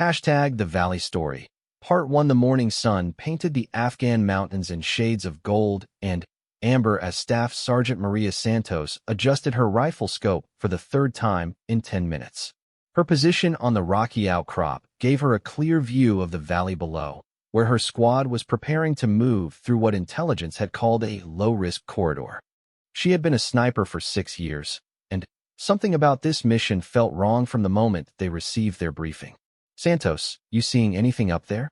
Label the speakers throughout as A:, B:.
A: Hashtag The Valley Story. Part 1. The morning sun painted the Afghan mountains in shades of gold and amber as Staff Sergeant Maria Santos adjusted her rifle scope for the third time in 10 minutes. Her position on the rocky outcrop gave her a clear view of the valley below, where her squad was preparing to move through what intelligence had called a low-risk corridor. She had been a sniper for 6 years, and something about this mission felt wrong from the moment they received their briefing. "Santos, you seeing anything up there?"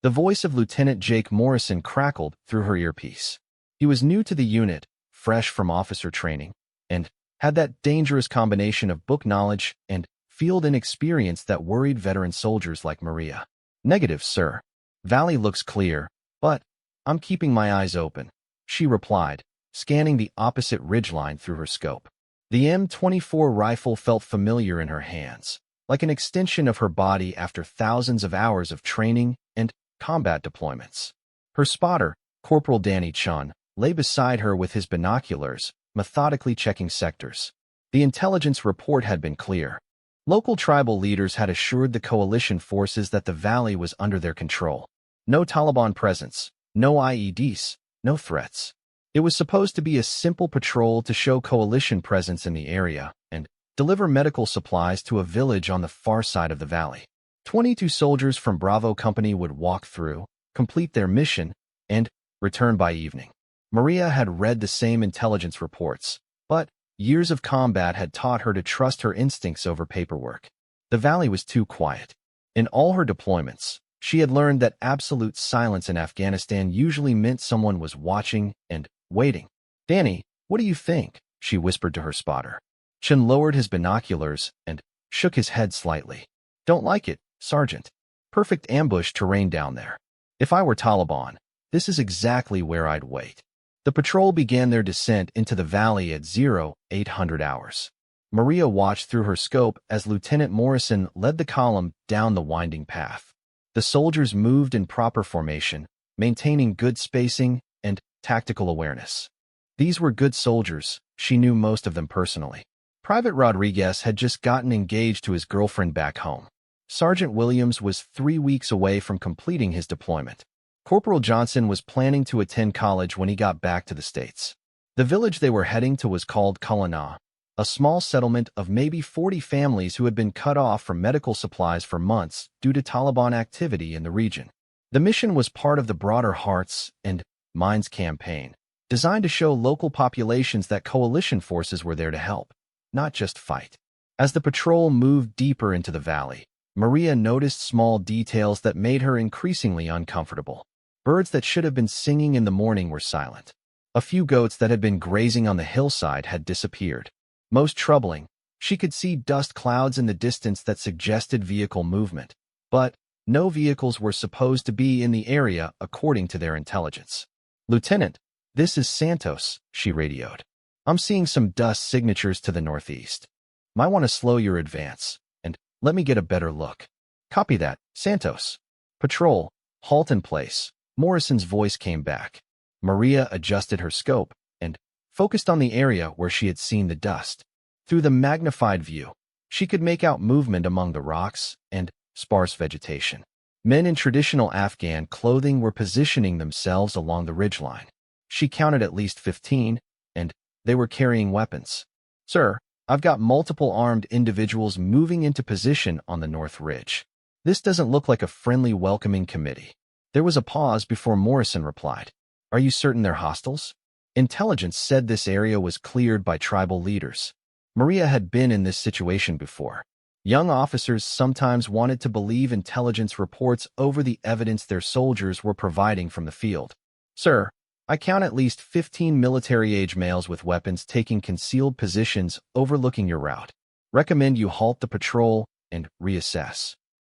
A: The voice of Lieutenant Jake Morrison crackled through her earpiece. He was new to the unit, fresh from officer training, and had that dangerous combination of book knowledge and field inexperience that worried veteran soldiers like Maria. "Negative, sir. Valley looks clear, but I'm keeping my eyes open," she replied, scanning the opposite ridgeline through her scope. The M24 rifle felt familiar in her hands, like an extension of her body after thousands of hours of training and combat deployments. Her spotter, Corporal Danny Chun, lay beside her with his binoculars, methodically checking sectors. The intelligence report had been clear. Local tribal leaders had assured the coalition forces that the valley was under their control. No Taliban presence, no IEDs, no threats. It was supposed to be a simple patrol to show coalition presence in the area and deliver medical supplies to a village on the far side of the valley. 22 soldiers from Bravo Company would walk through, complete their mission, and return by evening. Maria had read the same intelligence reports, but years of combat had taught her to trust her instincts over paperwork. The valley was too quiet. In all her deployments, she had learned that absolute silence in Afghanistan usually meant someone was watching and waiting. "Danny, what do you think?" she whispered to her spotter. Chun lowered his binoculars and shook his head slightly. "Don't like it, Sergeant. Perfect ambush terrain down there. If I were Taliban, this is exactly where I'd wait." The patrol began their descent into the valley at 0800 hours. Maria watched through her scope as Lieutenant Morrison led the column down the winding path. The soldiers moved in proper formation, maintaining good spacing and tactical awareness. These were good soldiers. She knew most of them personally. Private Rodriguez had just gotten engaged to his girlfriend back home. Sergeant Williams was 3 weeks away from completing his deployment. Corporal Johnson was planning to attend college when he got back to the States. The village they were heading to was called Kulana, a small settlement of maybe 40 families who had been cut off from medical supplies for months due to Taliban activity in the region. The mission was part of the broader Hearts and Minds campaign, designed to show local populations that coalition forces were there to help, not just fight. As the patrol moved deeper into the valley, Maria noticed small details that made her increasingly uncomfortable. Birds that should have been singing in the morning were silent. A few goats that had been grazing on the hillside had disappeared. Most troubling, she could see dust clouds in the distance that suggested vehicle movement, but no vehicles were supposed to be in the area according to their intelligence. "Lieutenant, this is Santos," she radioed. "I'm seeing some dust signatures to the northeast. Might want to slow your advance, and let me get a better look." "Copy that, Santos." "Patrol, halt in place." Morrison's voice came back. Maria adjusted her scope and focused on the area where she had seen the dust. Through the magnified view, she could make out movement among the rocks and sparse vegetation. Men in traditional Afghan clothing were positioning themselves along the ridgeline. She counted at least 15, and they were carrying weapons. "Sir, I've got multiple armed individuals moving into position on the north ridge. This doesn't look like a friendly, welcoming committee." There was a pause before Morrison replied. "Are you certain they're hostiles?" Intelligence said this area was cleared by tribal leaders. Maria had been in this situation before. Young officers sometimes wanted to believe intelligence reports over the evidence their soldiers were providing from the field. "Sir, I count at least 15 military-age males with weapons taking concealed positions overlooking your route. Recommend you halt the patrol and reassess."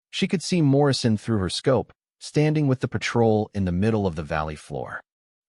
A: She could see Morrison through her scope, standing with the patrol in the middle of the valley floor.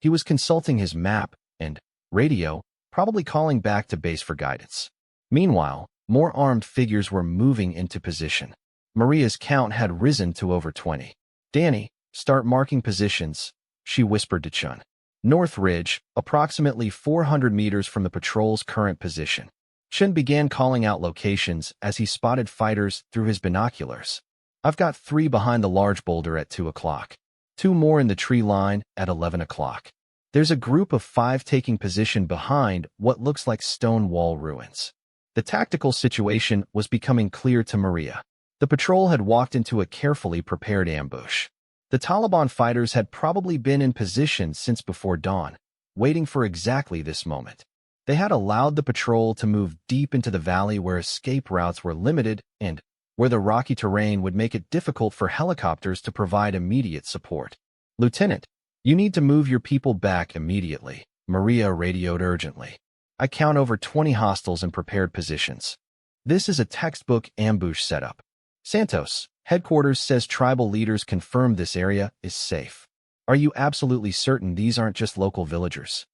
A: He was consulting his map and radio, probably calling back to base for guidance. Meanwhile, more armed figures were moving into position. Maria's count had risen to over 20. "Danny, start marking positions," she whispered to Chun. "North Ridge, approximately 400 meters from the patrol's current position." Chun began calling out locations as he spotted fighters through his binoculars. I've got 3 behind the large boulder at 2 o'clock. 2 more in the tree line at 11 o'clock. There's a group of 5 taking position behind what looks like stone wall ruins. The tactical situation was becoming clear to Maria. The patrol had walked into a carefully prepared ambush. The Taliban fighters had probably been in position since before dawn, waiting for exactly this moment. They had allowed the patrol to move deep into the valley where escape routes were limited and where the rocky terrain would make it difficult for helicopters to provide immediate support. "Lieutenant, you need to move your people back immediately," Maria radioed urgently. "I count over 20 hostiles in prepared positions. This is a textbook ambush setup. Santos, headquarters says tribal leaders confirmed this area is safe. Are you absolutely certain these aren't just local villagers?"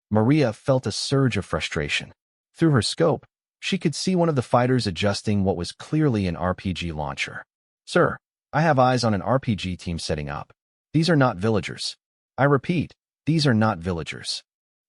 A: Maria felt a surge of frustration. Through her scope, she could see one of the fighters adjusting what was clearly an RPG launcher. "Sir, I have eyes on an RPG team setting up. These are not villagers. I repeat, these are not villagers."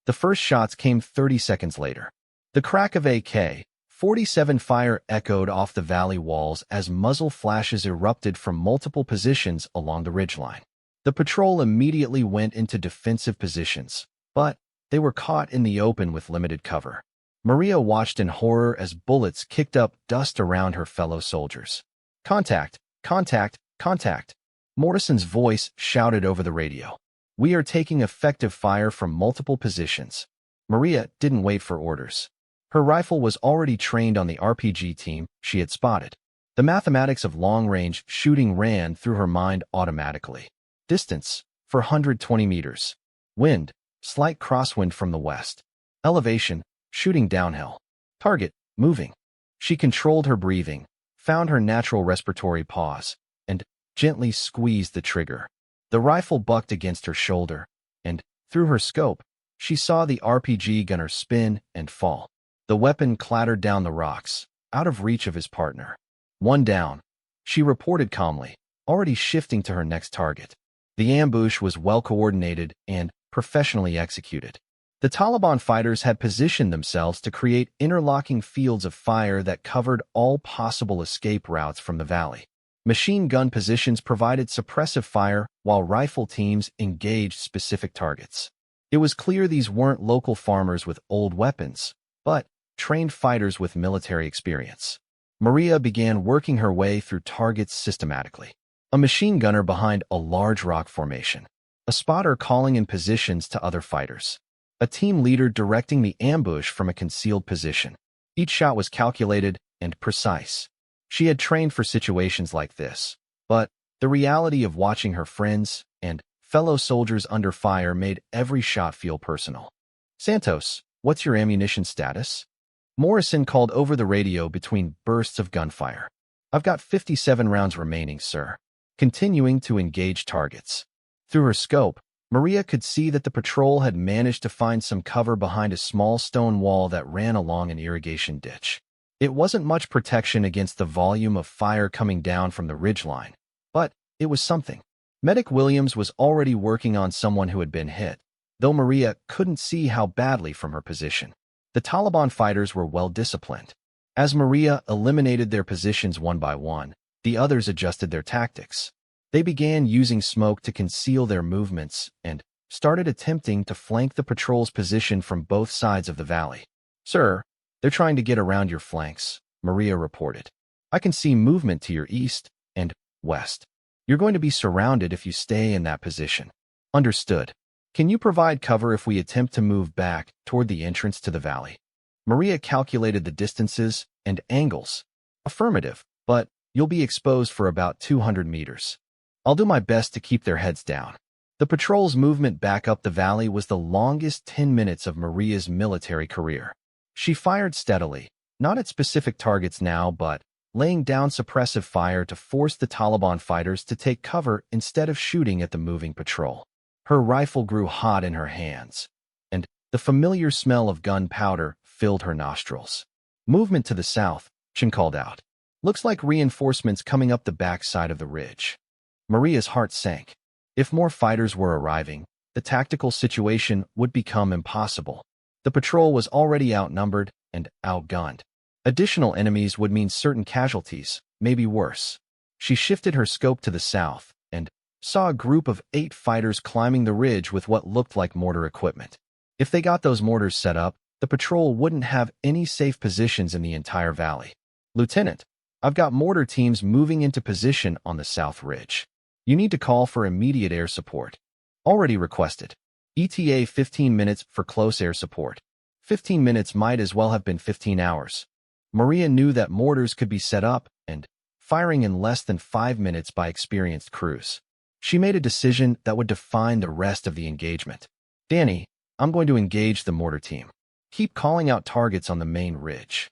A: The first shots came 30 seconds later. The crack of AK-47 fire echoed off the valley walls as muzzle flashes erupted from multiple positions along the ridgeline. The patrol immediately went into defensive positions, but they were caught in the open with limited cover. Maria watched in horror as bullets kicked up dust around her fellow soldiers. "Contact! Contact! Contact!" Morrison's voice shouted over the radio. "We are taking effective fire from multiple positions." Maria didn't wait for orders. Her rifle was already trained on the RPG team she had spotted. The mathematics of long-range shooting ran through her mind automatically. Distance, 420 meters. Wind, slight crosswind from the west. Elevation, shooting downhill. Target, moving. She controlled her breathing, found her natural respiratory pause, and gently squeezed the trigger. The rifle bucked against her shoulder, and, through her scope, she saw the RPG gunner spin and fall. The weapon clattered down the rocks, out of reach of his partner. "One down," she reported calmly, already shifting to her next target. The ambush was well-coordinated and professionally executed. The Taliban fighters had positioned themselves to create interlocking fields of fire that covered all possible escape routes from the valley. Machine gun positions provided suppressive fire while rifle teams engaged specific targets. It was clear these weren't local farmers with old weapons, but trained fighters with military experience. Maria began working her way through targets systematically. A machine gunner behind a large rock formation. A spotter calling in positions to other fighters. A team leader directing the ambush from a concealed position. Each shot was calculated and precise. She had trained for situations like this, but the reality of watching her friends and fellow soldiers under fire made every shot feel personal. "Santos, what's your ammunition status?" Morrison called over the radio between bursts of gunfire. "I've got 57 rounds remaining, sir." Continuing to engage targets. Through her scope, Maria could see that the patrol had managed to find some cover behind a small stone wall that ran along an irrigation ditch. It wasn't much protection against the volume of fire coming down from the ridgeline, but it was something. Medic Williams was already working on someone who had been hit, though Maria couldn't see how badly from her position. The Taliban fighters were well-disciplined. As Maria eliminated their positions one by one, the others adjusted their tactics. They began using smoke to conceal their movements and started attempting to flank the patrol's position from both sides of the valley. "Sir, they're trying to get around your flanks," Maria reported. "I can see movement to your east and west. You're going to be surrounded if you stay in that position." "Understood. Can you provide cover if we attempt to move back toward the entrance to the valley?" Maria calculated the distances and angles. "Affirmative, but you'll be exposed for about 200 meters. I'll do my best to keep their heads down." The patrol's movement back up the valley was the longest 10 minutes of Maria's military career. She fired steadily, not at specific targets now, but laying down suppressive fire to force the Taliban fighters to take cover instead of shooting at the moving patrol. Her rifle grew hot in her hands, and the familiar smell of gunpowder filled her nostrils. "Movement to the south," Chen called out. "Looks like reinforcements coming up the backside of the ridge." Maria's heart sank. If more fighters were arriving, the tactical situation would become impossible. The patrol was already outnumbered and outgunned. Additional enemies would mean certain casualties, maybe worse. She shifted her scope to the south and saw a group of 8 fighters climbing the ridge with what looked like mortar equipment. If they got those mortars set up, the patrol wouldn't have any safe positions in the entire valley. Lieutenant, I've got mortar teams moving into position on the south ridge. You need to call for immediate air support. Already requested. ETA 15 minutes for close air support. 15 minutes might as well have been 15 hours. Maria knew that mortars could be set up and firing in less than 5 minutes by experienced crews. She made a decision that would define the rest of the engagement. Danny, I'm going to engage the mortar team. Keep calling out targets on the main ridge.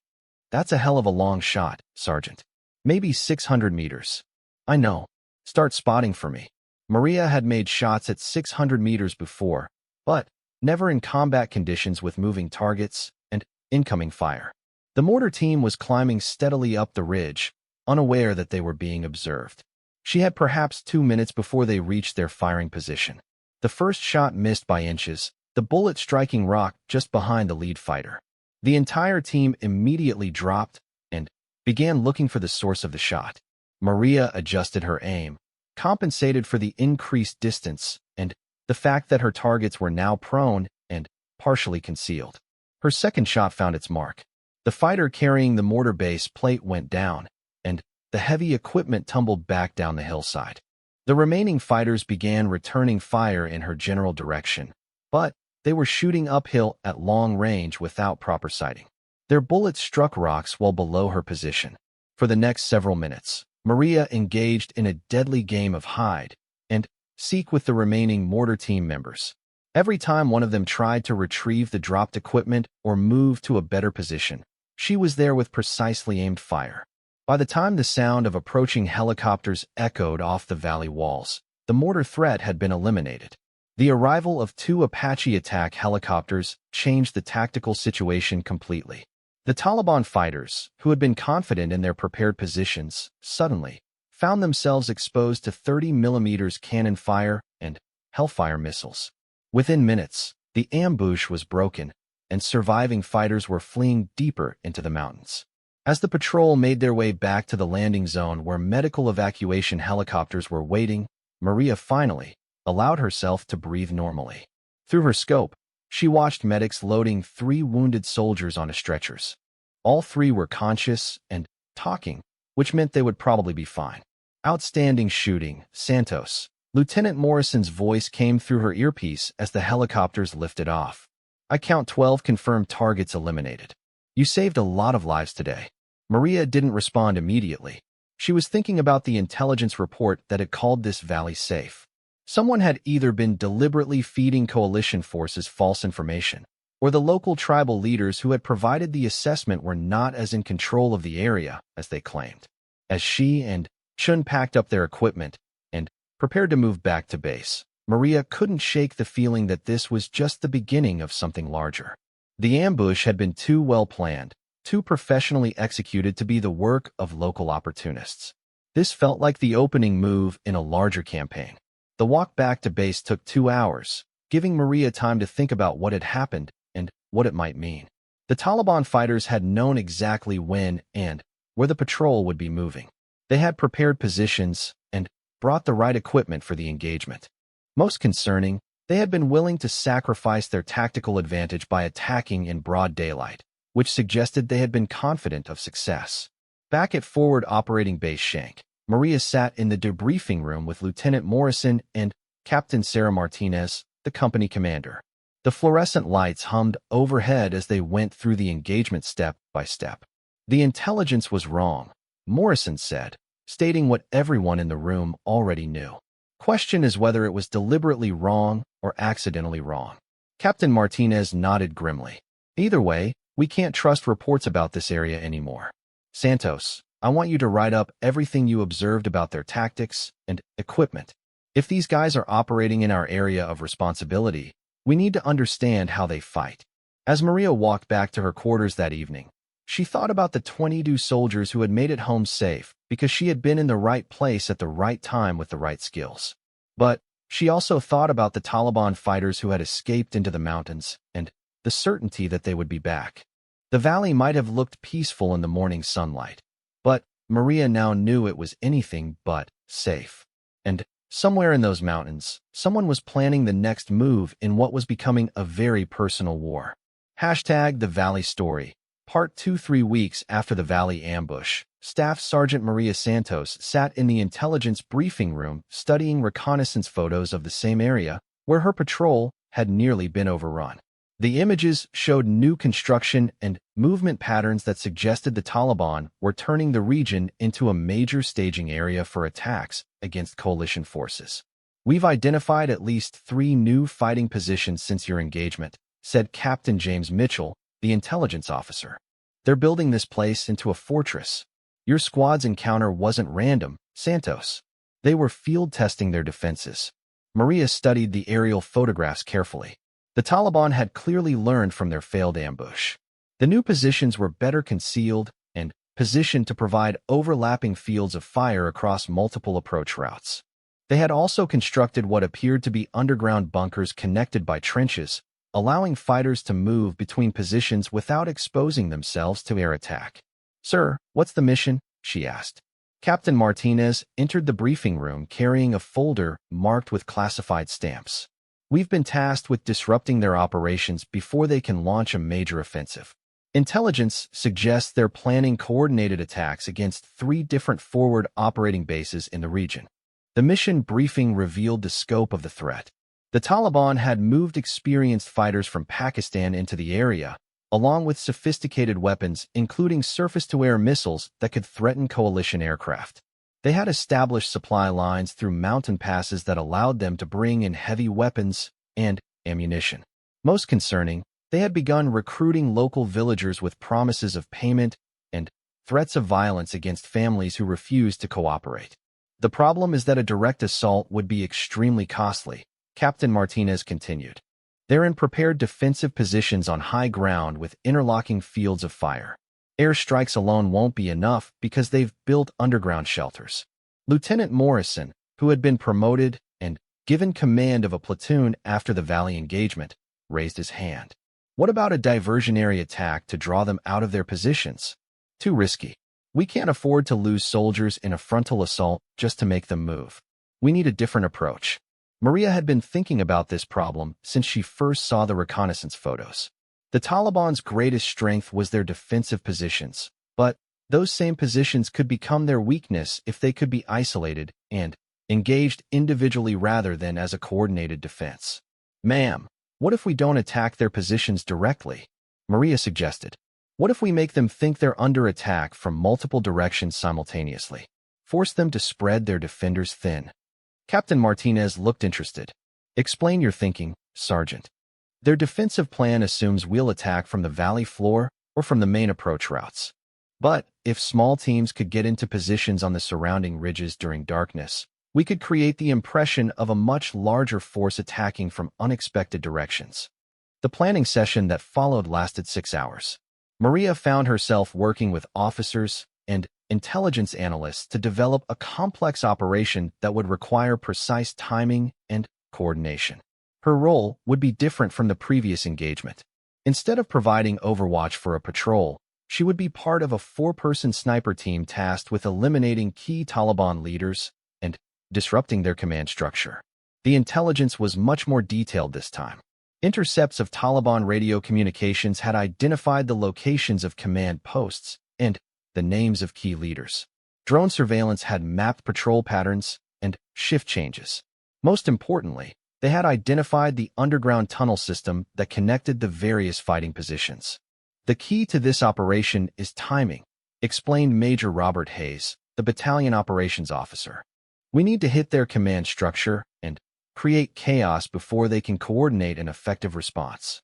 A: That's a hell of a long shot, Sergeant. Maybe 600 meters. I know. Start spotting for me. Maria had made shots at 600 meters before, but never in combat conditions with moving targets and incoming fire. The mortar team was climbing steadily up the ridge, unaware that they were being observed. She had perhaps 2 minutes before they reached their firing position. The first shot missed by inches, the bullet striking rock just behind the lead fighter. The entire team immediately dropped and began looking for the source of the shot. Maria adjusted her aim, compensated for the increased distance and the fact that her targets were now prone and partially concealed. Her second shot found its mark. The fighter carrying the mortar base plate went down, and the heavy equipment tumbled back down the hillside. The remaining fighters began returning fire in her general direction, but they were shooting uphill at long range without proper sighting. Their bullets struck rocks well below her position. For the next several minutes, Maria engaged in a deadly game of hide and seek with the remaining mortar team members. Every time one of them tried to retrieve the dropped equipment or move to a better position, she was there with precisely aimed fire. By the time the sound of approaching helicopters echoed off the valley walls, the mortar threat had been eliminated. The arrival of 2 Apache attack helicopters changed the tactical situation completely. The Taliban fighters, who had been confident in their prepared positions, suddenly found themselves exposed to 30mm cannon fire and Hellfire missiles. Within minutes, the ambush was broken, and surviving fighters were fleeing deeper into the mountains. As the patrol made their way back to the landing zone where medical evacuation helicopters were waiting, Maria finally allowed herself to breathe normally. Through her scope, she watched medics loading 3 wounded soldiers onto stretchers. All 3 were conscious and talking, which meant they would probably be fine. Outstanding shooting, Santos. Lieutenant Morrison's voice came through her earpiece as the helicopters lifted off. I count 12 confirmed targets eliminated. You saved a lot of lives today. Maria didn't respond immediately. She was thinking about the intelligence report that had called this valley safe. Someone had either been deliberately feeding coalition forces false information, or the local tribal leaders who had provided the assessment were not as in control of the area as they claimed. As she and Chun packed up their equipment and prepared to move back to base, Maria couldn't shake the feeling that this was just the beginning of something larger. The ambush had been too well planned, too professionally executed to be the work of local opportunists. This felt like the opening move in a larger campaign. The walk back to base took 2 hours, giving Maria time to think about what had happened and what it might mean. The Taliban fighters had known exactly when and where the patrol would be moving. They had prepared positions and brought the right equipment for the engagement. Most concerning, they had been willing to sacrifice their tactical advantage by attacking in broad daylight, which suggested they had been confident of success. Back at Forward Operating Base Shank, Maria sat in the debriefing room with Lieutenant Morrison and Captain Sarah Martinez, the company commander. The fluorescent lights hummed overhead as they went through the engagement step by step. The intelligence was wrong, Morrison said, stating what everyone in the room already knew. Question is whether it was deliberately wrong or accidentally wrong. Captain Martinez nodded grimly. Either way, we can't trust reports about this area anymore. Santos, I want you to write up everything you observed about their tactics and equipment. If these guys are operating in our area of responsibility, we need to understand how they fight. As Maria walked back to her quarters that evening, she thought about the 22 soldiers who had made it home safe because she had been in the right place at the right time with the right skills. But she also thought about the Taliban fighters who had escaped into the mountains and the certainty that they would be back. The valley might have looked peaceful in the morning sunlight, but Maria now knew it was anything but safe. And somewhere in those mountains, someone was planning the next move in what was becoming a very personal war. Hashtag the Valley Story. Part 2. 3 weeks after the Valley ambush, Staff Sergeant Maria Santos sat in the intelligence briefing room studying reconnaissance photos of the same area where her patrol had nearly been overrun. The images showed new construction and movement patterns that suggested the Taliban were turning the region into a major staging area for attacks against coalition forces. "We've identified at least 3 new fighting positions since your engagement," said Captain James Mitchell, the intelligence officer. "They're building this place into a fortress. Your squad's encounter wasn't random, Santos. They were field testing their defenses." Maria studied the aerial photographs carefully. The Taliban had clearly learned from their failed ambush. The new positions were better concealed and positioned to provide overlapping fields of fire across multiple approach routes. They had also constructed what appeared to be underground bunkers connected by trenches, allowing fighters to move between positions without exposing themselves to air attack. "Sir, what's the mission?" she asked. Captain Martinez entered the briefing room carrying a folder marked with classified stamps. "We've been tasked with disrupting their operations before they can launch a major offensive. Intelligence suggests they're planning coordinated attacks against 3 different forward operating bases in the region." The mission briefing revealed the scope of the threat. The Taliban had moved experienced fighters from Pakistan into the area, along with sophisticated weapons, including surface-to-air missiles that could threaten coalition aircraft. They had established supply lines through mountain passes that allowed them to bring in heavy weapons and ammunition. Most concerning, they had begun recruiting local villagers with promises of payment and threats of violence against families who refused to cooperate. "The problem is that a direct assault would be extremely costly," Captain Martinez continued. "They're in prepared defensive positions on high ground with interlocking fields of fire. Airstrikes alone won't be enough because they've built underground shelters." Lieutenant Morrison, who had been promoted and given command of a platoon after the Valley engagement, raised his hand. "What about a diversionary attack to draw them out of their positions?" "Too risky. We can't afford to lose soldiers in a frontal assault just to make them move. We need a different approach." Maria had been thinking about this problem since she first saw the reconnaissance photos. The Taliban's greatest strength was their defensive positions, but those same positions could become their weakness if they could be isolated and engaged individually rather than as a coordinated defense. "Ma'am, what if we don't attack their positions directly?" Maria suggested. "What if we make them think they're under attack from multiple directions simultaneously? Force them to spread their defenders thin." Captain Martinez looked interested. "Explain your thinking, Sergeant." "Their defensive plan assumes we'll attack from the valley floor or from the main approach routes. But if small teams could get into positions on the surrounding ridges during darkness, we could create the impression of a much larger force attacking from unexpected directions." The planning session that followed lasted 6 hours. Maria found herself working with officers and intelligence analysts to develop a complex operation that would require precise timing and coordination. Her role would be different from the previous engagement. Instead of providing overwatch for a patrol, she would be part of a 4-person sniper team tasked with eliminating key Taliban leaders and disrupting their command structure. The intelligence was much more detailed this time. Intercepts of Taliban radio communications had identified the locations of command posts and the names of key leaders. Drone surveillance had mapped patrol patterns and shift changes. Most importantly, they had identified the underground tunnel system that connected the various fighting positions. "The key to this operation is timing," explained Major Robert Hayes, the battalion operations officer. "We need to hit their command structure and create chaos before they can coordinate an effective response."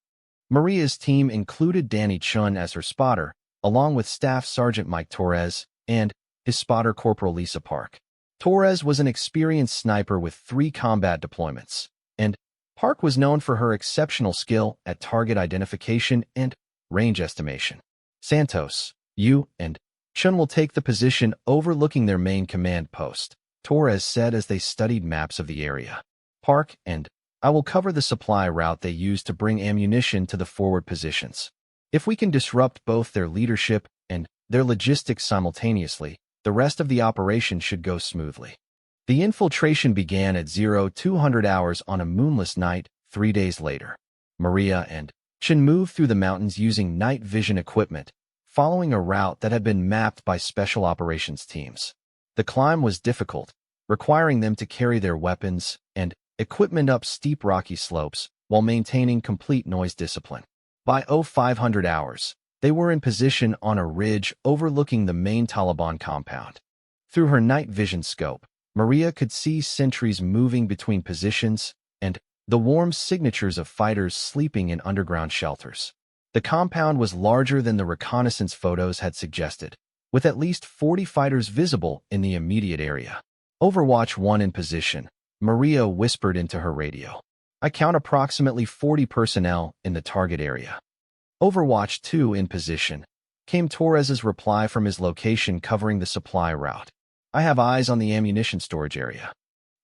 A: Maria's team included Danny Chun as her spotter, along with Staff Sergeant Mike Torres and his spotter Corporal Lisa Park. Torres was an experienced sniper with 3 combat deployments, and Park was known for her exceptional skill at target identification and range estimation. "Santos, you and Chun will take the position overlooking their main command post," Torres said as they studied maps of the area. "Park and I will cover the supply route they use to bring ammunition to the forward positions. If we can disrupt both their leadership and their logistics simultaneously, the rest of the operation should go smoothly. The infiltration began at 0200 hours on a moonless night 3 days later. Maria and Chen moved through the mountains using night vision equipment, following a route that had been mapped by special operations teams. The climb was difficult, requiring them to carry their weapons and equipment up steep rocky slopes while maintaining complete noise discipline. By 0500 hours, they were in position on a ridge overlooking the main Taliban compound. Through her night vision scope, Maria could see sentries moving between positions and the warm signatures of fighters sleeping in underground shelters. The compound was larger than the reconnaissance photos had suggested, with at least 40 fighters visible in the immediate area. Overwatch 1 in position, Maria whispered into her radio. I count approximately 40 personnel in the target area. Overwatch 2 in position, came Torres's reply from his location covering the supply route. I have eyes on the ammunition storage area.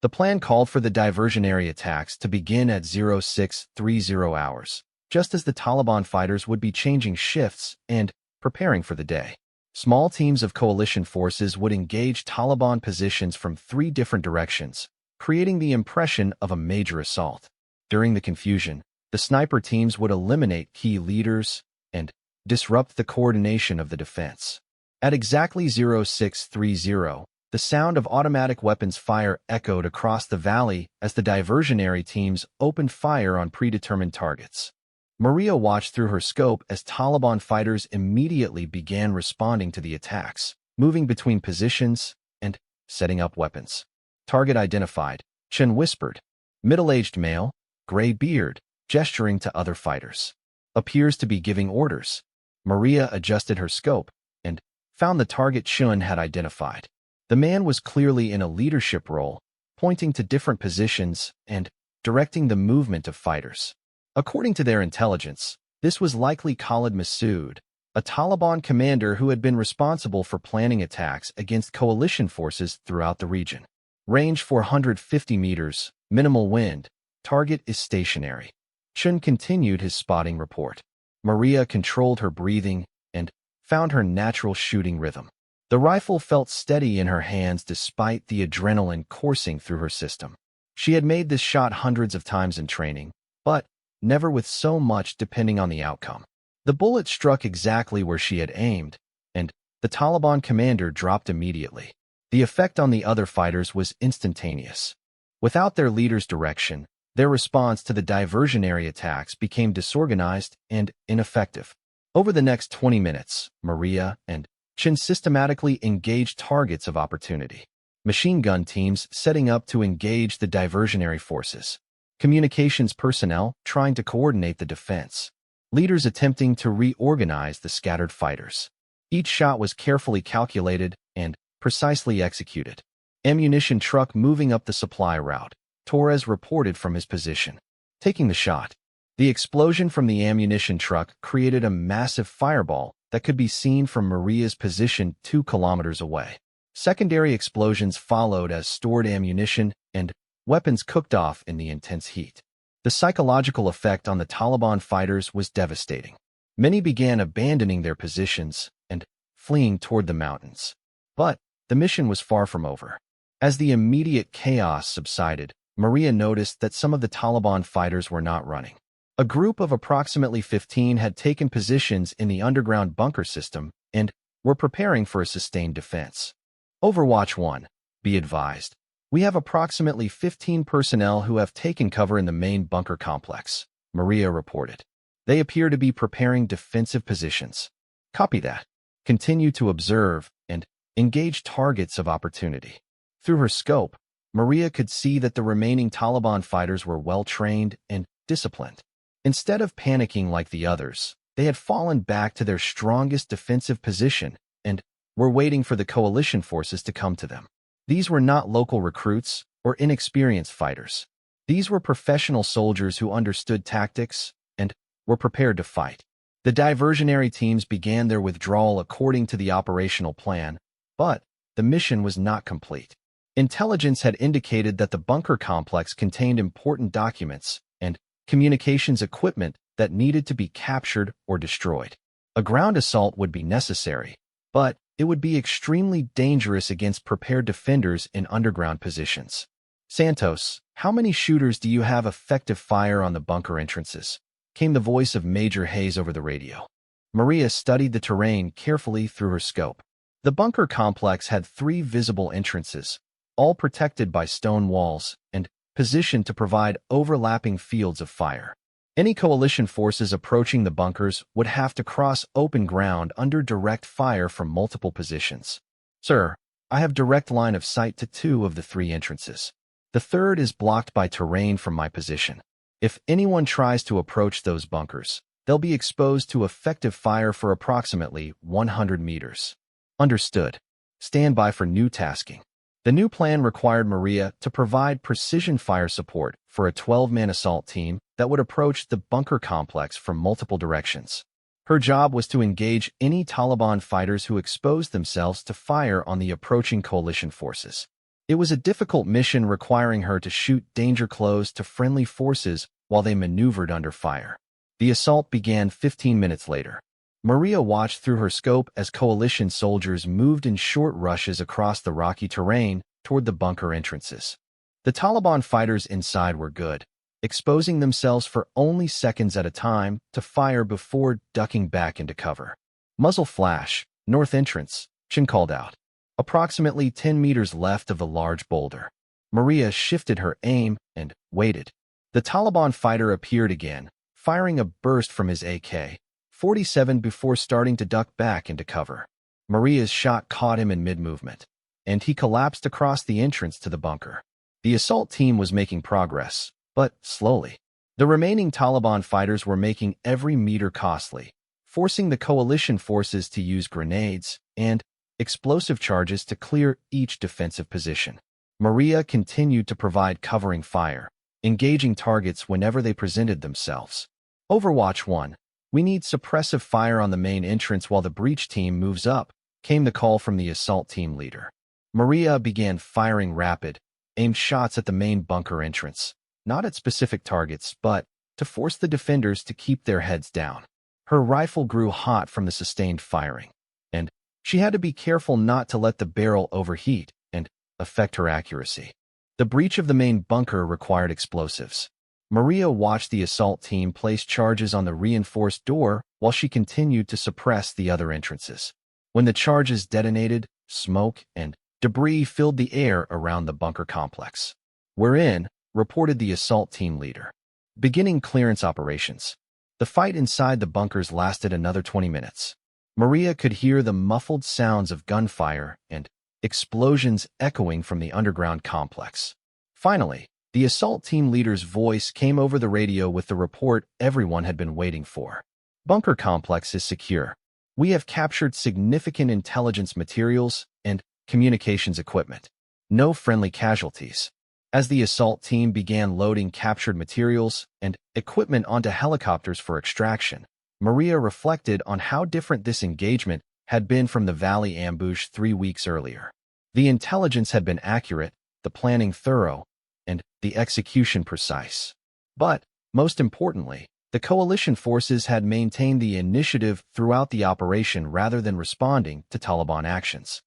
A: The plan called for the diversionary attacks to begin at 0630 hours, just as the Taliban fighters would be changing shifts and preparing for the day. Small teams of coalition forces would engage Taliban positions from 3 different directions, creating the impression of a major assault. During the confusion, the sniper teams would eliminate key leaders and disrupt the coordination of the defense. At exactly 0630, the sound of automatic weapons fire echoed across the valley as the diversionary teams opened fire on predetermined targets. Maria watched through her scope as Taliban fighters immediately began responding to the attacks, moving between positions and setting up weapons. Target identified, Chen whispered. Middle-aged male, gray beard, gesturing to other fighters. Appears to be giving orders. Maria adjusted her scope and found the target Chen had identified. The man was clearly in a leadership role, pointing to different positions and directing the movement of fighters. According to their intelligence, this was likely Khalid Massoud, a Taliban commander who had been responsible for planning attacks against coalition forces throughout the region. Range 450 meters, minimal wind, target is stationary. Chen continued his spotting report. Maria controlled her breathing and found her natural shooting rhythm. The rifle felt steady in her hands despite the adrenaline coursing through her system. She had made this shot hundreds of times in training, but never with so much depending on the outcome. The bullet struck exactly where she had aimed, and the Taliban commander dropped immediately. The effect on the other fighters was instantaneous. Without their leader's direction, their response to the diversionary attacks became disorganized and ineffective. Over the next 20 minutes, Maria and Chen systematically engaged targets of opportunity. Machine gun teams setting up to engage the diversionary forces. Communications personnel trying to coordinate the defense. Leaders attempting to reorganize the scattered fighters. Each shot was carefully calculated and precisely executed. Ammunition truck moving up the supply route. Torres reported from his position. Taking the shot. The explosion from the ammunition truck created a massive fireball that could be seen from Maria's position 2 kilometers away. Secondary explosions followed as stored ammunition and weapons cooked off in the intense heat. The psychological effect on the Taliban fighters was devastating. Many began abandoning their positions and fleeing toward the mountains. But the mission was far from over. As the immediate chaos subsided, Maria noticed that some of the Taliban fighters were not running. A group of approximately 15 had taken positions in the underground bunker system and were preparing for a sustained defense. Overwatch 1, be advised. We have approximately 15 personnel who have taken cover in the main bunker complex, Maria reported. They appear to be preparing defensive positions. Copy that. Continue to observe and engage targets of opportunity. Through her scope, Maria could see that the remaining Taliban fighters were well-trained and disciplined. Instead of panicking like the others, they had fallen back to their strongest defensive position and were waiting for the coalition forces to come to them. These were not local recruits or inexperienced fighters. These were professional soldiers who understood tactics and were prepared to fight. The diversionary teams began their withdrawal according to the operational plan, but the mission was not complete. Intelligence had indicated that the bunker complex contained important documents and communications equipment that needed to be captured or destroyed. A ground assault would be necessary, but it would be extremely dangerous against prepared defenders in underground positions. Santos, how many shooters do you have effective fire on the bunker entrances? Came the voice of Major Hayes over the radio. Maria studied the terrain carefully through her scope. The bunker complex had 3 visible entrances, all protected by stone walls and positioned to provide overlapping fields of fire. Any coalition forces approaching the bunkers would have to cross open ground under direct fire from multiple positions. Sir, I have direct line of sight to 2 of the 3 entrances. The 3rd is blocked by terrain from my position. If anyone tries to approach those bunkers, they'll be exposed to effective fire for approximately 100 meters. Understood. Stand by for new tasking. The new plan required Maria to provide precision fire support for a 12-man assault team that would approach the bunker complex from multiple directions. Her job was to engage any Taliban fighters who exposed themselves to fire on the approaching coalition forces. It was a difficult mission requiring her to shoot danger close to friendly forces while they maneuvered under fire. The assault began 15 minutes later. Maria watched through her scope as coalition soldiers moved in short rushes across the rocky terrain toward the bunker entrances. The Taliban fighters inside were good, exposing themselves for only seconds at a time to fire before ducking back into cover. Muzzle flash, north entrance, Chin called out. Approximately 10 meters left of the large boulder. Maria shifted her aim and waited. The Taliban fighter appeared again, firing a burst from his AK-47 before starting to duck back into cover. Maria's shot caught him in mid-movement, and he collapsed across the entrance to the bunker. The assault team was making progress, but slowly. The remaining Taliban fighters were making every meter costly, forcing the coalition forces to use grenades and explosive charges to clear each defensive position. Maria continued to provide covering fire, engaging targets whenever they presented themselves. Overwatch 1. We need suppressive fire on the main entrance while the breach team moves up, came the call from the assault team leader. Maria began firing rapid, aimed shots at the main bunker entrance, not at specific targets, but to force the defenders to keep their heads down. Her rifle grew hot from the sustained firing, and she had to be careful not to let the barrel overheat and affect her accuracy. The breach of the main bunker required explosives. Maria watched the assault team place charges on the reinforced door while she continued to suppress the other entrances. When the charges detonated, smoke and debris filled the air around the bunker complex. "We're in," reported the assault team leader. Beginning clearance operations. The fight inside the bunkers lasted another 20 minutes. Maria could hear the muffled sounds of gunfire and explosions echoing from the underground complex. Finally, the assault team leader's voice came over the radio with the report everyone had been waiting for. Bunker complex is secure. We have captured significant intelligence materials and communications equipment. No friendly casualties. As the assault team began loading captured materials and equipment onto helicopters for extraction, Maria reflected on how different this engagement had been from the Valley ambush 3 weeks earlier. The intelligence had been accurate, the planning thorough, and the execution precise. But, most importantly, the coalition forces had maintained the initiative throughout the operation rather than responding to Taliban actions.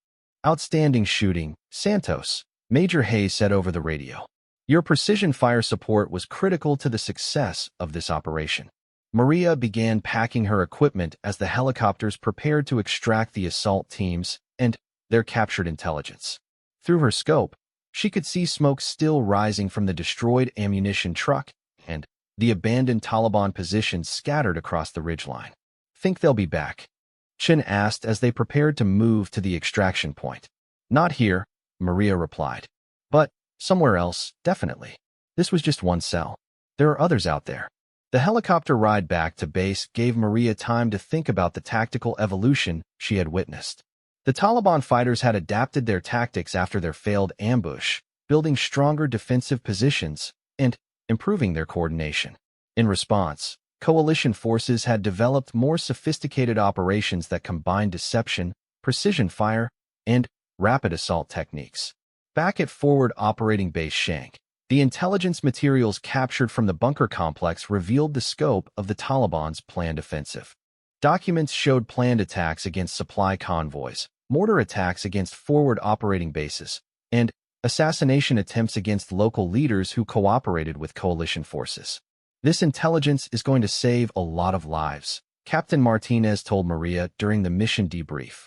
A: "Outstanding shooting, Santos," Major Hayes said over the radio. "Your precision fire support was critical to the success of this operation." Maria began packing her equipment as the helicopters prepared to extract the assault teams and their captured intelligence. Through her scope, she could see smoke still rising from the destroyed ammunition truck and the abandoned Taliban positions scattered across the ridgeline. "Think they'll be back?" Chin asked as they prepared to move to the extraction point. "Not here," Maria replied. "But somewhere else, definitely. This was just one cell. There are others out there." The helicopter ride back to base gave Maria time to think about the tactical evolution she had witnessed. The Taliban fighters had adapted their tactics after their failed ambush, building stronger defensive positions and improving their coordination. In response, coalition forces had developed more sophisticated operations that combined deception, precision fire, and rapid assault techniques. Back at Forward Operating Base Shank, the intelligence materials captured from the bunker complex revealed the scope of the Taliban's planned offensive. Documents showed planned attacks against supply convoys, mortar attacks against forward operating bases, and assassination attempts against local leaders who cooperated with coalition forces. This intelligence is going to save a lot of lives, Captain Martinez told Maria during the mission debrief.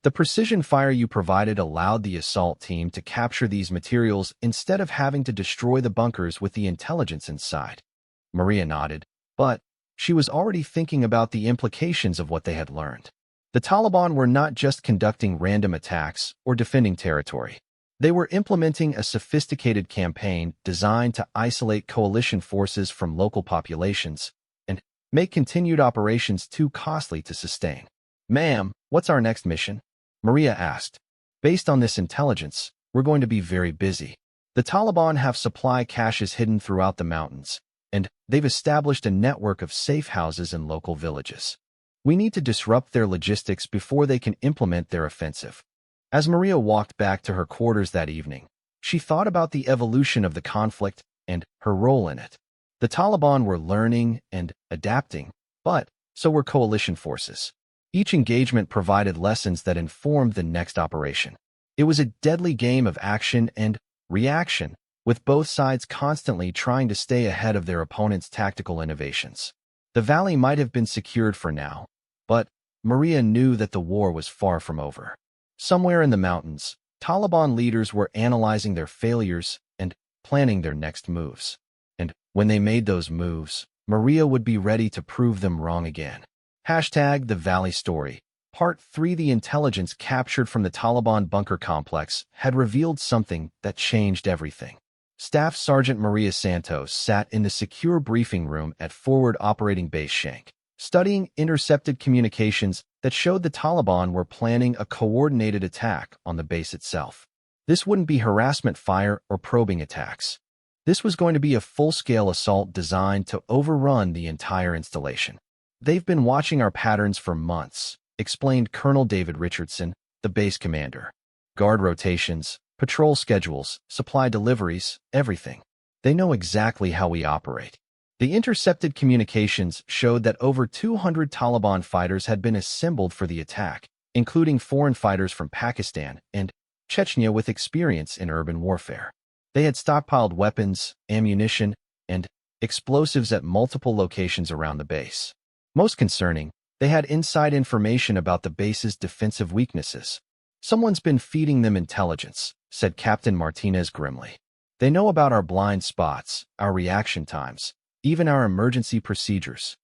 A: The precision fire you provided allowed the assault team to capture these materials instead of having to destroy the bunkers with the intelligence inside. Maria nodded, but she was already thinking about the implications of what they had learned. The Taliban were not just conducting random attacks or defending territory. They were implementing a sophisticated campaign designed to isolate coalition forces from local populations and make continued operations too costly to sustain. "Ma'am, what's our next mission?" Maria asked. "Based on this intelligence, we're going to be very busy. The Taliban have supply caches hidden throughout the mountains, and they've established a network of safe houses in local villages. We need to disrupt their logistics before they can implement their offensive." As Maria walked back to her quarters that evening, she thought about the evolution of the conflict and her role in it. The Taliban were learning and adapting, but so were coalition forces. Each engagement provided lessons that informed the next operation. It was a deadly game of action and reaction, with both sides constantly trying to stay ahead of their opponent's tactical innovations. The valley might have been secured for now, but Maria knew that the war was far from over. Somewhere in the mountains, Taliban leaders were analyzing their failures and planning their next moves. And when they made those moves, Maria would be ready to prove them wrong again. Hashtag The Valley Story. Part 3. The intelligence captured from the Taliban bunker complex had revealed something that changed everything. Staff Sergeant Maria Santos sat in the secure briefing room at Forward Operating Base Shank, studying intercepted communications that showed the Taliban were planning a coordinated attack on the base itself. This wouldn't be harassment fire or probing attacks. This was going to be a full-scale assault designed to overrun the entire installation. "They've been watching our patterns for months," explained Colonel David Richardson, the base commander. "Guard rotations, patrol schedules, supply deliveries, everything. They know exactly how we operate." The intercepted communications showed that over 200 Taliban fighters had been assembled for the attack, including foreign fighters from Pakistan and Chechnya with experience in urban warfare. They had stockpiled weapons, ammunition, and explosives at multiple locations around the base. Most concerning, they had inside information about the base's defensive weaknesses. "Someone's been feeding them intelligence," said Captain Martinez grimly. "They know about our blind spots, our reaction times, even our emergency procedures."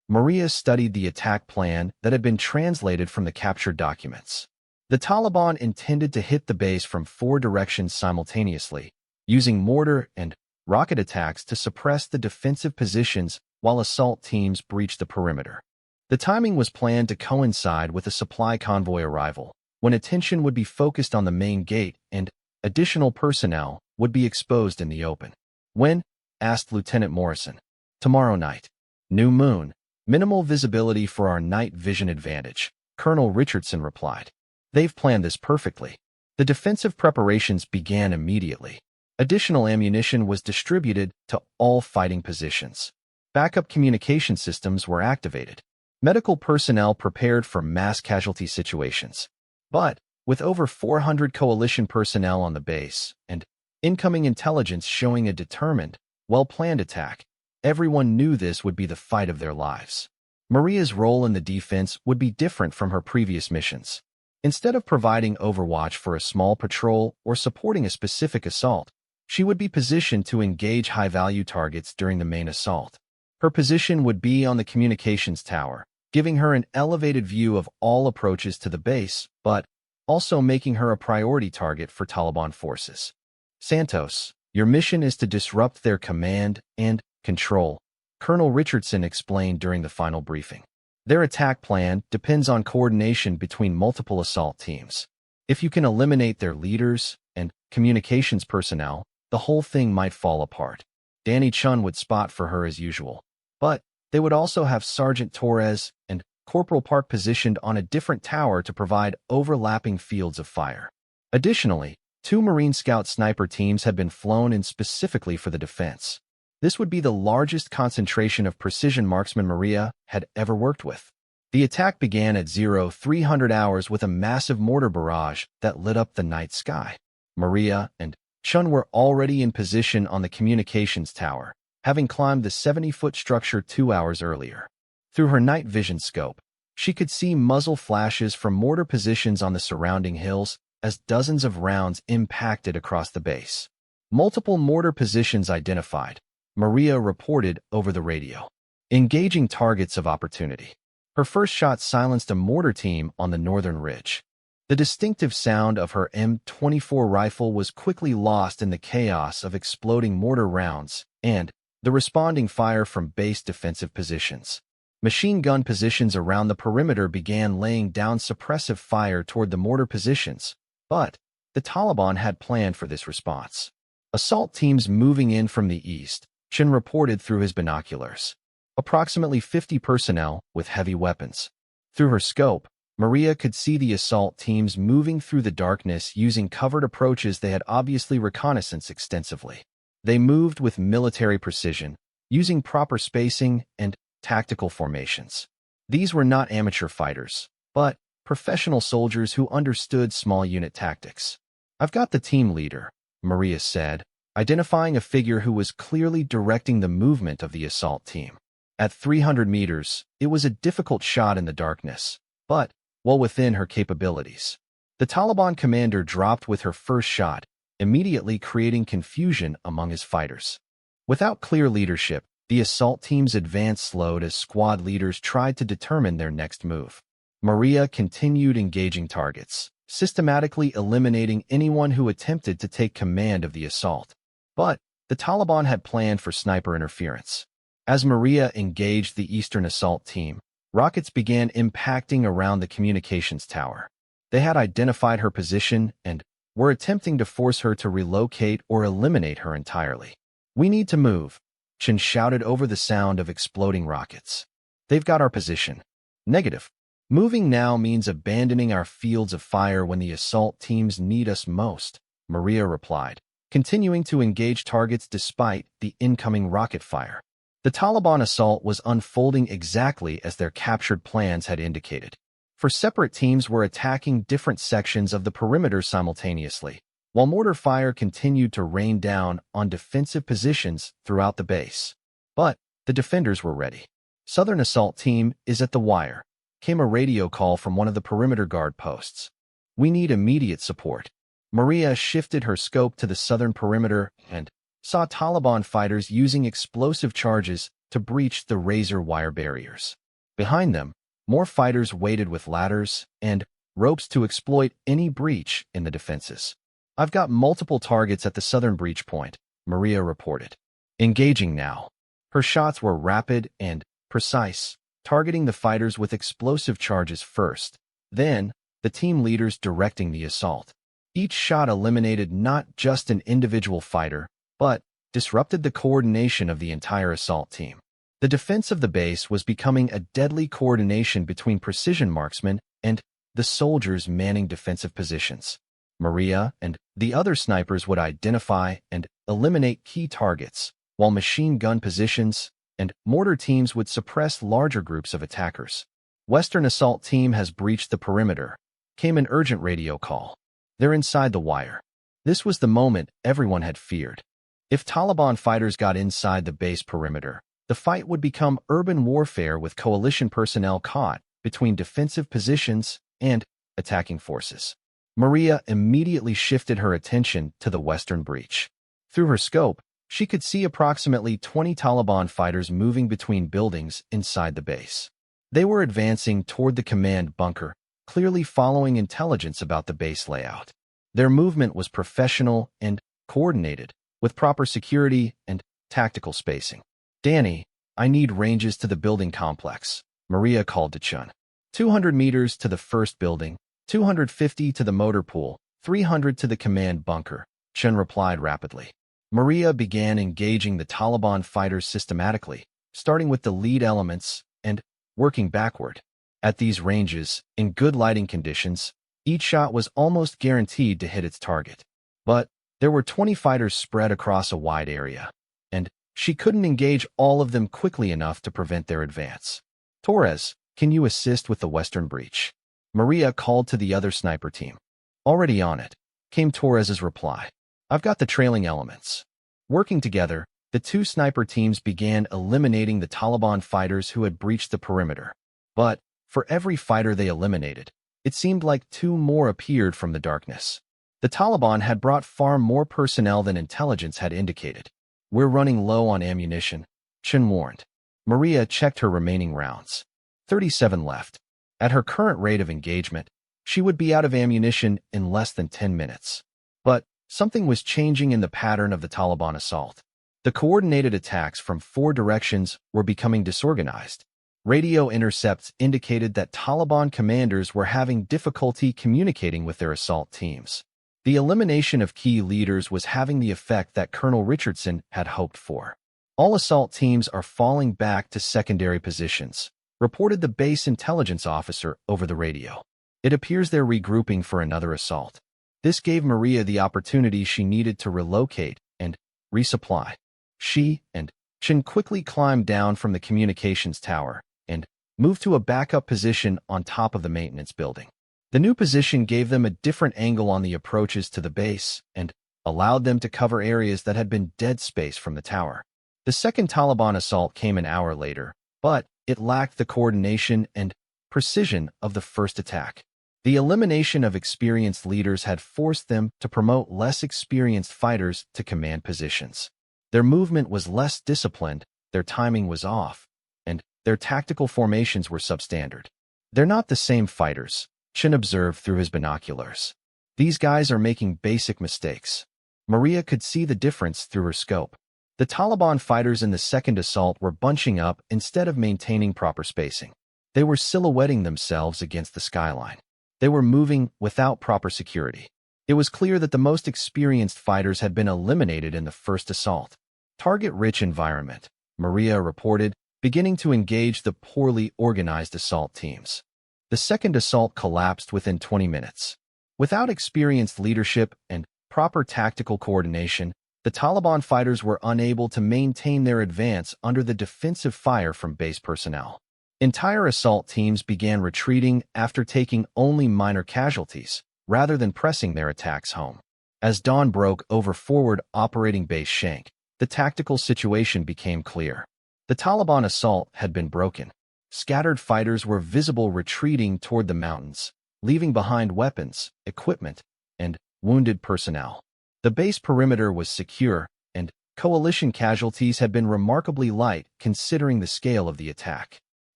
A: Maria studied the attack plan that had been translated from the captured documents. The Taliban intended to hit the base from 4 directions simultaneously, using mortar and rocket attacks to suppress the defensive positions while assault teams breached the perimeter. The timing was planned to coincide with a supply convoy arrival, when attention would be focused on the main gate and additional personnel would be exposed in the open. "When?" asked Lieutenant Morrison. "Tomorrow night. New moon. Minimal visibility for our night vision advantage," Colonel Richardson replied. "They've planned this perfectly." The defensive preparations began immediately. Additional ammunition was distributed to all fighting positions. Backup communication systems were activated. Medical personnel prepared for mass casualty situations. But with over 400 coalition personnel on the base and incoming intelligence showing a determined, well-planned attack, everyone knew this would be the fight of their lives. Maria's role in the defense would be different from her previous missions. Instead of providing overwatch for a small patrol or supporting a specific assault, she would be positioned to engage high-value targets during the main assault. Her position would be on the communications tower, giving her an elevated view of all approaches to the base, but also making her a priority target for Taliban forces. "Santos, your mission is to disrupt their command and control," Colonel Richardson explained during the final briefing. "Their attack plan depends on coordination between multiple assault teams. If you can eliminate their leaders and communications personnel, the whole thing might fall apart." Danny Chun would spot for her as usual, but they would also have Sergeant Torres and Corporal Park positioned on a different tower to provide overlapping fields of fire. Additionally, 2 Marine Scout sniper teams had been flown in specifically for the defense. This would be the largest concentration of precision marksmen Maria had ever worked with. The attack began at 0300 hours with a massive mortar barrage that lit up the night sky. Maria and Chun were already in position on the communications tower, having climbed the 70-foot structure 2 hours earlier. Through her night vision scope, she could see muzzle flashes from mortar positions on the surrounding hills as dozens of rounds impacted across the base. Multiple mortar positions identified, Maria reported over the radio. Engaging targets of opportunity. Her first shot silenced a mortar team on the northern ridge. The distinctive sound of her M24 rifle was quickly lost in the chaos of exploding mortar rounds and the responding fire from base defensive positions. Machine gun positions around the perimeter began laying down suppressive fire toward the mortar positions, but the Taliban had planned for this response. Assault teams moving in from the east, Chin reported through his binoculars. Approximately 50 personnel with heavy weapons. Through her scope, Maria could see the assault teams moving through the darkness using covered approaches they had obviously reconnaissance extensively. They moved with military precision, using proper spacing and tactical formations. These were not amateur fighters, but professional soldiers who understood small unit tactics. "I've got the team leader," Maria said, identifying a figure who was clearly directing the movement of the assault team. At 300 meters, it was a difficult shot in the darkness, but well within her capabilities. The Taliban commander dropped with her first shot, immediately creating confusion among his fighters. Without clear leadership, the assault team's advance slowed as squad leaders tried to determine their next move. Maria continued engaging targets, systematically eliminating anyone who attempted to take command of the assault. But the Taliban had planned for sniper interference. As Maria engaged the Eastern assault team, rockets began impacting around the communications tower. They had identified her position and were attempting to force her to relocate or eliminate her entirely. "We need to move," Chin shouted over the sound of exploding rockets. "They've got our position." "Negative. Moving now means abandoning our fields of fire when the assault teams need us most," Maria replied, continuing to engage targets despite the incoming rocket fire. The Taliban assault was unfolding exactly as their captured plans had indicated. For separate teams were attacking different sections of the perimeter simultaneously, while mortar fire continued to rain down on defensive positions throughout the base. But the defenders were ready. "Southern assault team is at the wire," came a radio call from one of the perimeter guard posts. "We need immediate support." Maria shifted her scope to the southern perimeter and saw Taliban fighters using explosive charges to breach the razor wire barriers. Behind them, more fighters waited with ladders and ropes to exploit any breach in the defenses. "I've got multiple targets at the southern breach point," Maria reported. Engaging now. Her shots were rapid and precise, targeting the fighters with explosive charges first, then the team leaders directing the assault. Each shot eliminated not just an individual fighter, but disrupted the coordination of the entire assault team. The defense of the base was becoming a deadly coordination between precision marksmen and the soldiers manning defensive positions. Maria and the other snipers would identify and eliminate key targets, while machine gun positions and mortar teams would suppress larger groups of attackers. "Western assault team has breached the perimeter," came an urgent radio call. "They're inside the wire." This was the moment everyone had feared. If Taliban fighters got inside the base perimeter, the fight would become urban warfare with coalition personnel caught between defensive positions and attacking forces. Maria immediately shifted her attention to the western breach. Through her scope, she could see approximately 20 Taliban fighters moving between buildings inside the base. They were advancing toward the command bunker, clearly following intelligence about the base layout. Their movement was professional and coordinated, with proper security and tactical spacing. "Danny, I need ranges to the building complex," Maria called to Chun. 200 meters to the first building, 250 to the motor pool, 300 to the command bunker, Chun replied rapidly. Maria began engaging the Taliban fighters systematically, starting with the lead elements and working backward. At these ranges, in good lighting conditions, each shot was almost guaranteed to hit its target. But there were 20 fighters spread across a wide area, and she couldn't engage all of them quickly enough to prevent their advance. "Torres, Can you assist with the western breach? Maria called to the other sniper team. Already on it, came Torres's reply. I've got the trailing elements. Working together, the two sniper teams began eliminating the Taliban fighters who had breached the perimeter. But, for every fighter they eliminated, it seemed like two more appeared from the darkness. The Taliban had brought far more personnel than intelligence had indicated. We're running low on ammunition, Chen warned. Maria checked her remaining rounds. 37 left. At her current rate of engagement, she would be out of ammunition in less than 10 minutes. But something was changing in the pattern of the Taliban assault. The coordinated attacks from 4 directions were becoming disorganized. Radio intercepts indicated that Taliban commanders were having difficulty communicating with their assault teams. The elimination of key leaders was having the effect that Colonel Richardson had hoped for. All assault teams are falling back to secondary positions, reported the base intelligence officer over the radio. It appears they're regrouping for another assault. This gave Maria the opportunity she needed to relocate and resupply. She and Chen quickly climbed down from the communications tower and moved to a backup position on top of the maintenance building. The new position gave them a different angle on the approaches to the base and allowed them to cover areas that had been dead space from the tower. The second Taliban assault came an hour later, but it lacked the coordination and precision of the first attack. The elimination of experienced leaders had forced them to promote less experienced fighters to command positions. Their movement was less disciplined, their timing was off, and their tactical formations were substandard. They're not the same fighters, Chen observed through his binoculars. These guys are making basic mistakes. Maria could see the difference through her scope. The Taliban fighters in the second assault were bunching up instead of maintaining proper spacing. They were silhouetting themselves against the skyline. They were moving without proper security. It was clear that the most experienced fighters had been eliminated in the first assault. Target-rich environment, Maria reported, beginning to engage the poorly organized assault teams. The second assault collapsed within 20 minutes. Without experienced leadership and proper tactical coordination, the Taliban fighters were unable to maintain their advance under the defensive fire from base personnel. Entire assault teams began retreating after taking only minor casualties, rather than pressing their attacks home. As dawn broke over forward operating base Shank, the tactical situation became clear. The Taliban assault had been broken. Scattered fighters were visible retreating toward the mountains, leaving behind weapons, equipment, and wounded personnel. The base perimeter was secure, and coalition casualties had been remarkably light considering the scale of the attack.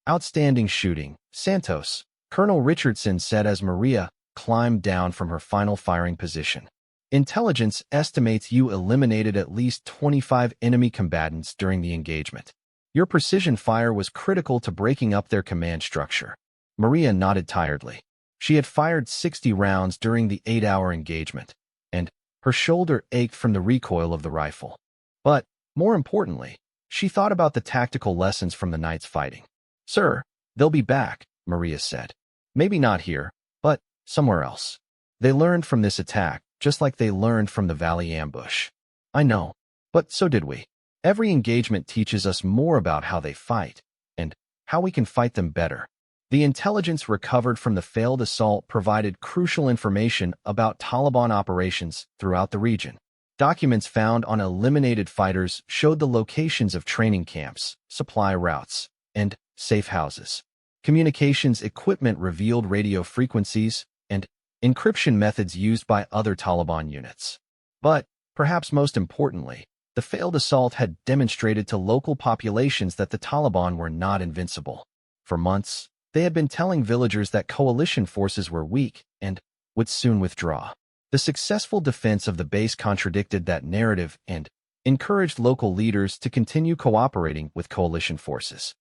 A: Outstanding shooting, Santos, Colonel Richardson said as Maria climbed down from her final firing position. Intelligence estimates you eliminated at least 25 enemy combatants during the engagement. Your precision fire was critical to breaking up their command structure. Maria nodded tiredly. She had fired 60 rounds during the 8-hour engagement, and her shoulder ached from the recoil of the rifle. But, more importantly, she thought about the tactical lessons from the night's fighting. Sir, they'll be back, Maria said. Maybe not here, but somewhere else. They learned from this attack, just like they learned from the Valley ambush. I know, but so did we. Every engagement teaches us more about how they fight, and how we can fight them better. The intelligence recovered from the failed assault provided crucial information about Taliban operations throughout the region. Documents found on eliminated fighters showed the locations of training camps, supply routes, and safe houses. Communications equipment revealed radio frequencies and encryption methods used by other Taliban units. But, perhaps most importantly, the failed assault had demonstrated to local populations that the Taliban were not invincible. For months, they had been telling villagers that coalition forces were weak and would soon withdraw. The successful defense of the base contradicted that narrative and encouraged local leaders to continue cooperating with coalition forces.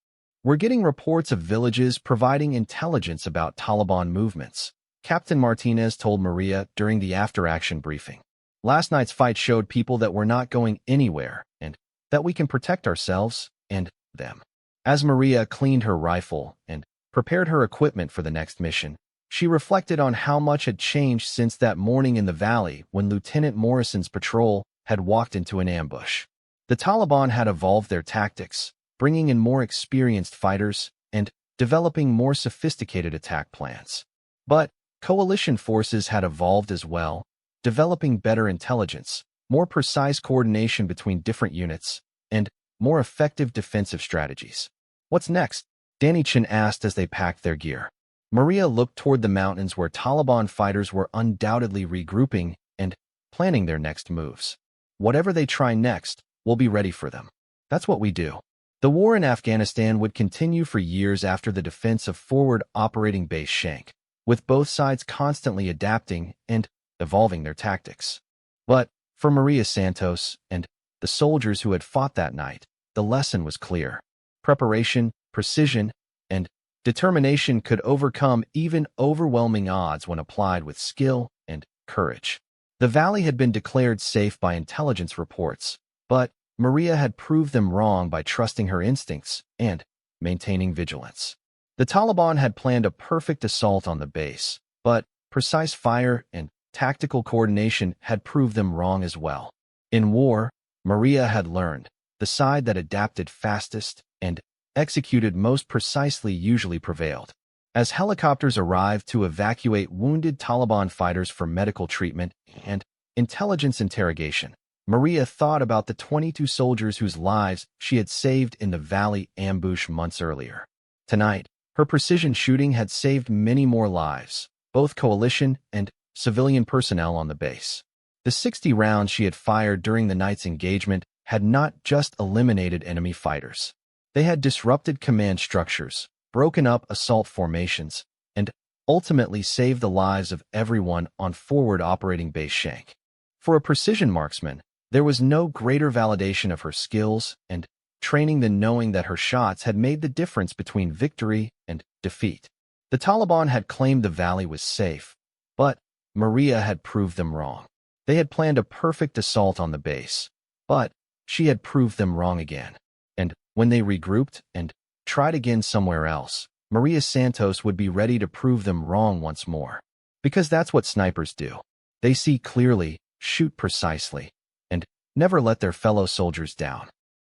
A: We're getting reports of villages providing intelligence about Taliban movements, Captain Martinez told Maria during the after-action briefing. Last night's fight showed people that we're not going anywhere and that we can protect ourselves and them. As Maria cleaned her rifle and prepared her equipment for the next mission, she reflected on how much had changed since that morning in the valley when Lieutenant Morrison's patrol had walked into an ambush. The Taliban had evolved their tactics, bringing in more experienced fighters and developing more sophisticated attack plans. But coalition forces had evolved as well, developing better intelligence, more precise coordination between different units, and more effective defensive strategies. "What's next?" Danny Chin asked as they packed their gear. Maria looked toward the mountains where Taliban fighters were undoubtedly regrouping and planning their next moves. "Whatever they try next, we'll be ready for them. That's what we do." The war in Afghanistan would continue for years after the defense of Forward Operating Base Shank, with both sides constantly adapting and evolving their tactics. But for Maria Santos and the soldiers who had fought that night, the lesson was clear. Preparation, precision, and determination could overcome even overwhelming odds when applied with skill and courage. The valley had been declared safe by intelligence reports, but Maria had proved them wrong by trusting her instincts and maintaining vigilance. The Taliban had planned a perfect assault on the base, but precise fire and tactical coordination had proved them wrong as well. In war, Maria had learned, the side that adapted fastest and executed most precisely usually prevailed. As helicopters arrived to evacuate wounded Taliban fighters for medical treatment and intelligence interrogation, Maria thought about the 22 soldiers whose lives she had saved in the valley ambush months earlier. Tonight, her precision shooting had saved many more lives, both coalition and civilian personnel on the base. The 60 rounds she had fired during the night's engagement had not just eliminated enemy fighters. They had disrupted command structures, broken up assault formations, and ultimately saved the lives of everyone on Forward Operating Base Shank. For a precision marksman, there was no greater validation of her skills and training than knowing that her shots had made the difference between victory and defeat. The Taliban had claimed the valley was safe, but Maria had proved them wrong. They had planned a perfect assault on the base, but she had proved them wrong again. And when they regrouped and tried again somewhere else, Maria Santos would be ready to prove them wrong once more. Because that's what snipers do. They see clearly, shoot precisely, and never let their fellow soldiers down.